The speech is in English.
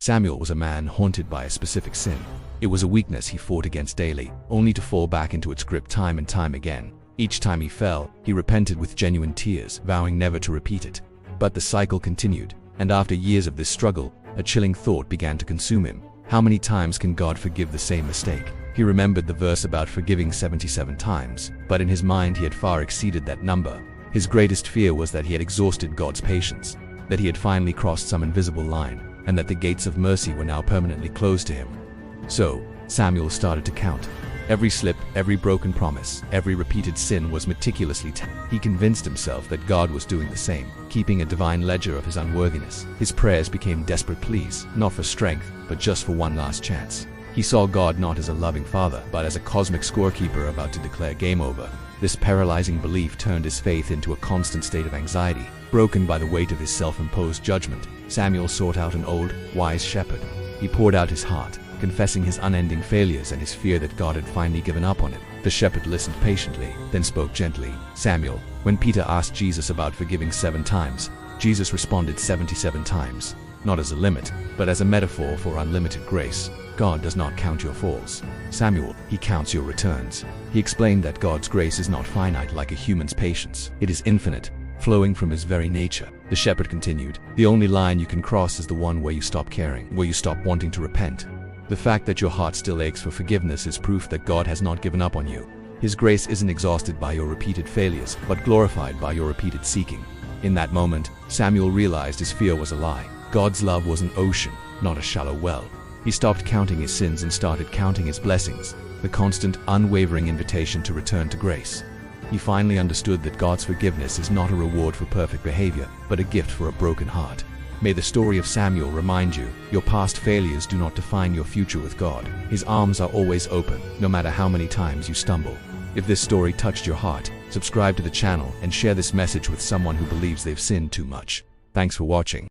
Samuel was a man haunted by a specific sin. It was a weakness he fought against daily, only to fall back into its grip time and time again. Each time he fell, he repented with genuine tears, vowing never to repeat it. But the cycle continued, and after years of this struggle, a chilling thought began to consume him. How many times can God forgive the same mistake? He remembered the verse about forgiving 77 times, but in his mind he had far exceeded that number. His greatest fear was that he had exhausted God's patience, that he had finally crossed some invisible line, and that the gates of mercy were now permanently closed to him. So, Samuel started to count. Every slip, every broken promise, every repeated sin was meticulously He convinced himself that God was doing the same, keeping a divine ledger of his unworthiness. His prayers became desperate pleas, not for strength, but just for one last chance. He saw God not as a loving father, but as a cosmic scorekeeper about to declare game over. This paralyzing belief turned his faith into a constant state of anxiety. Broken by the weight of his self-imposed judgment, Samuel sought out an old, wise shepherd. He poured out his heart, confessing his unending failures and his fear that God had finally given up on him. The shepherd listened patiently, then spoke gently. Samuel, when Peter asked Jesus about forgiving 7 times, Jesus responded 77 times, not as a limit, but as a metaphor for unlimited grace. God does not count your falls, Samuel, he counts your returns. He explained that God's grace is not finite like a human's patience. It is infinite, flowing from his very nature. The shepherd continued, the only line you can cross is the one where you stop caring, where you stop wanting to repent. The fact that your heart still aches for forgiveness is proof that God has not given up on you. His grace isn't exhausted by your repeated failures, but glorified by your repeated seeking. In that moment, Samuel realized his fear was a lie. God's love was an ocean, not a shallow well. He stopped counting his sins and started counting his blessings, the constant, unwavering invitation to return to grace. He finally understood that God's forgiveness is not a reward for perfect behavior, but a gift for a broken heart. May the story of Samuel remind you, your past failures do not define your future with God. His arms are always open, no matter how many times you stumble. If this story touched your heart, subscribe to the channel and share this message with someone who believes they've sinned too much. Thanks for watching.